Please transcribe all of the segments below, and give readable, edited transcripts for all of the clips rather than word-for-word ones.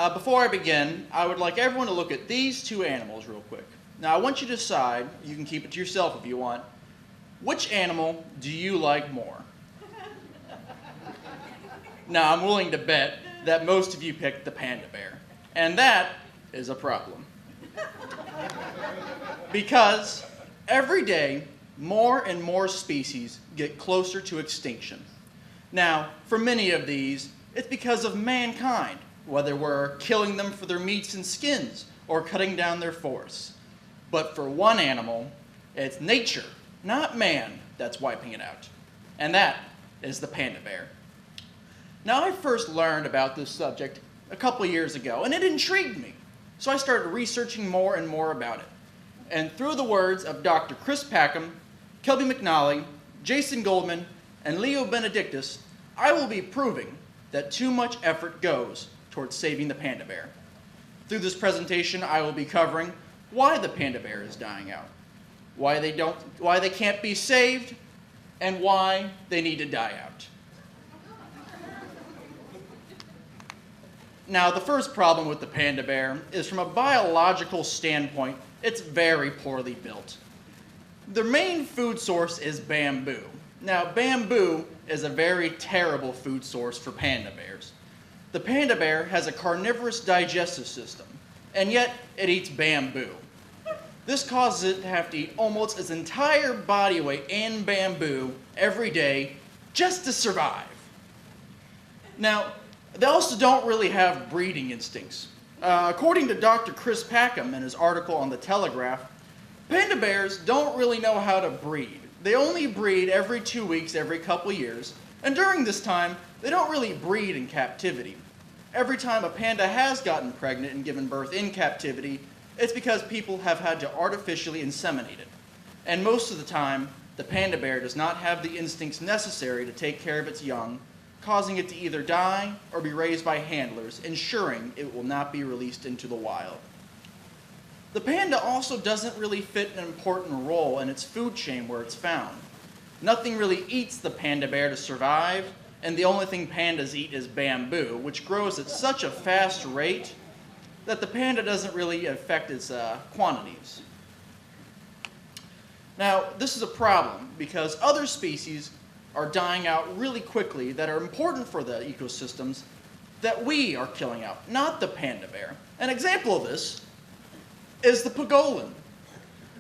Before I begin, I would like everyone to look at these two animals real quick. Now, I want you to decide, you can keep it to yourself if you want, which animal do you like more? Now, I'm willing to bet that most of you picked the panda bear, and that is a problem. Because every day, more and more species get closer to extinction. Now, for many of these, it's because of mankind, whether we're killing them for their meats and skins or cutting down their forests. But for one animal, it's nature, not man, that's wiping it out. And that is the panda bear. Now, I first learned about this subject a couple years ago, and it intrigued me. So I started researching more and more about it. And through the words of Dr. Chris Packham, Kelby McNally, Jason Goldman, and Leo Benedictus, I will be proving that too much effort goes towards saving the panda bear. Through this presentation, I will be covering why the panda bear is dying out, why they can't be saved, and why they need to die out. Now, the first problem with the panda bear is from a biological standpoint, it's very poorly built. Their main food source is bamboo. Now, bamboo is a very terrible food source for panda bears. The panda bear has a carnivorous digestive system, and yet it eats bamboo. This causes it to have to eat almost its entire body weight in bamboo every day just to survive. Now, they also don't really have breeding instincts. According to Dr. Chris Packham in his article on The Telegraph, panda bears don't really know how to breed. They only breed every 2 weeks, every couple years, and during this time, they don't really breed in captivity. Every time a panda has gotten pregnant and given birth in captivity, it's because people have had to artificially inseminate it. And most of the time, the panda bear does not have the instincts necessary to take care of its young, causing it to either die or be raised by handlers, ensuring it will not be released into the wild. The panda also doesn't really fit an important role in its food chain where it's found. Nothing really eats the panda bear to survive, and the only thing pandas eat is bamboo, which grows at such a fast rate that the panda doesn't really affect its quantities. Now, this is a problem because other species are dying out really quickly that are important for the ecosystems that we are killing out, not the panda bear. An example of this is the pangolin.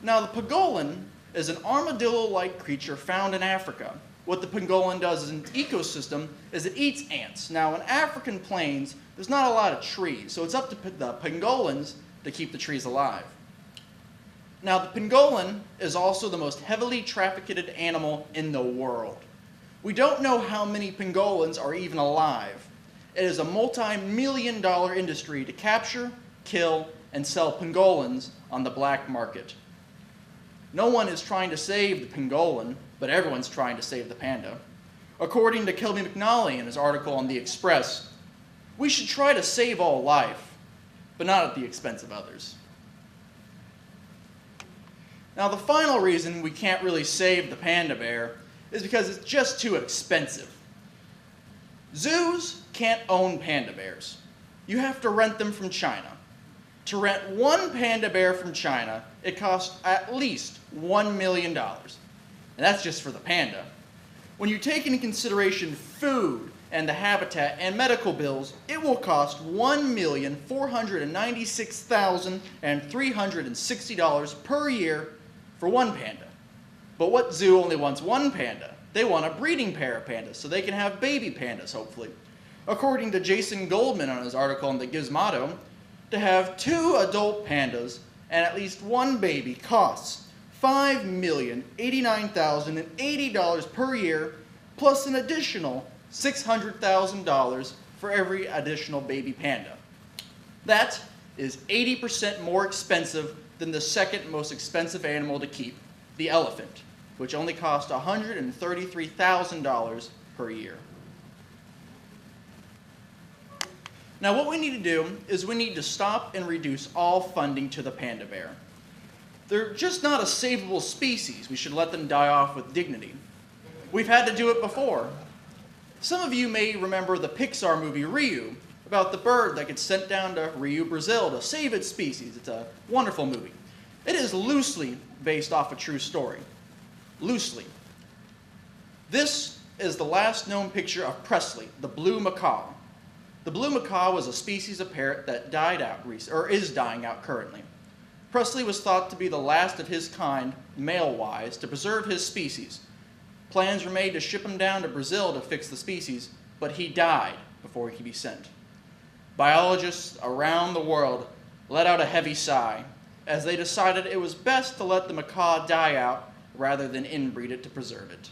Now, the pangolin is an armadillo-like creature found in Africa. What the pangolin does in its ecosystem is it eats ants. Now, in African plains, there's not a lot of trees, so it's up to the pangolins to keep the trees alive. Now, the pangolin is also the most heavily trafficked animal in the world. We don't know how many pangolins are even alive. It is a multi-million-dollar industry to capture, kill, and sell pangolins on the black market. No one is trying to save the pangolin, but everyone's trying to save the panda. According to Kelby McNally in his article on The Express, we should try to save all life, but not at the expense of others. Now, the final reason we can't really save the panda bear is because it's just too expensive. Zoos can't own panda bears. You have to rent them from China. To rent one panda bear from China, it costs at least $1 million. And that's just for the panda. When you take into consideration food and the habitat and medical bills, it will cost $1,496,360 per year for one panda. But what zoo only wants one panda? They want a breeding pair of pandas so they can have baby pandas, hopefully. According to Jason Goldman on his article on the Gizmodo, to have 2 adult pandas and at least one baby costs $5,089,080 per year, plus an additional $600,000 for every additional baby panda. That is 80% more expensive than the second most expensive animal to keep, the elephant, which only costs $133,000 per year. Now, what we need to do is we need to stop and reduce all funding to the panda bear. They're just not a savable species. We should let them die off with dignity. We've had to do it before. Some of you may remember the Pixar movie Ryu, about the bird that gets sent down to Rio, Brazil to save its species. It's a wonderful movie. It is loosely based off a true story. Loosely. This is the last known picture of Presley, the blue macaw. The blue macaw was a species of parrot that died out or is dying out currently. Presley was thought to be the last of his kind, male-wise, to preserve his species. Plans were made to ship him down to Brazil to fix the species, but he died before he could be sent. Biologists around the world let out a heavy sigh as they decided it was best to let the macaw die out rather than inbreed it to preserve it.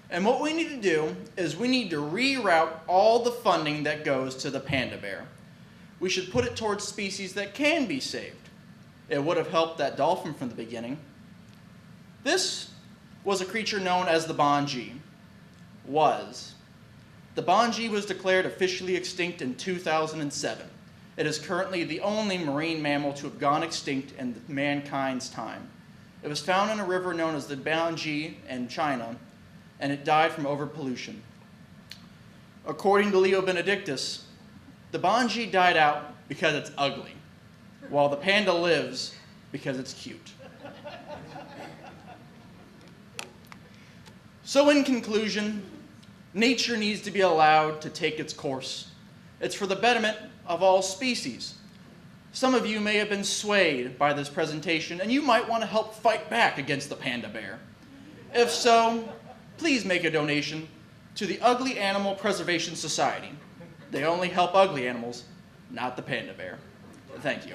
And what we need to do is we need to reroute all the funding that goes to the panda bear. We should put it towards species that can be saved. It would have helped that dolphin from the beginning. This was a creature known as the bongee. The bongee was declared officially extinct in 2007. It is currently the only marine mammal to have gone extinct in mankind's time. It was found in a river known as the Bongee in China, and it died from overpollution. According to Leo Benedictus, the bongee died out because it's ugly, while the panda lives because it's cute. So in conclusion, nature needs to be allowed to take its course. It's for the betterment of all species. Some of you may have been swayed by this presentation, and you might want to help fight back against the panda bear. If so, please make a donation to the Ugly Animal Preservation Society. They only help ugly animals, not the panda bear. Thank you.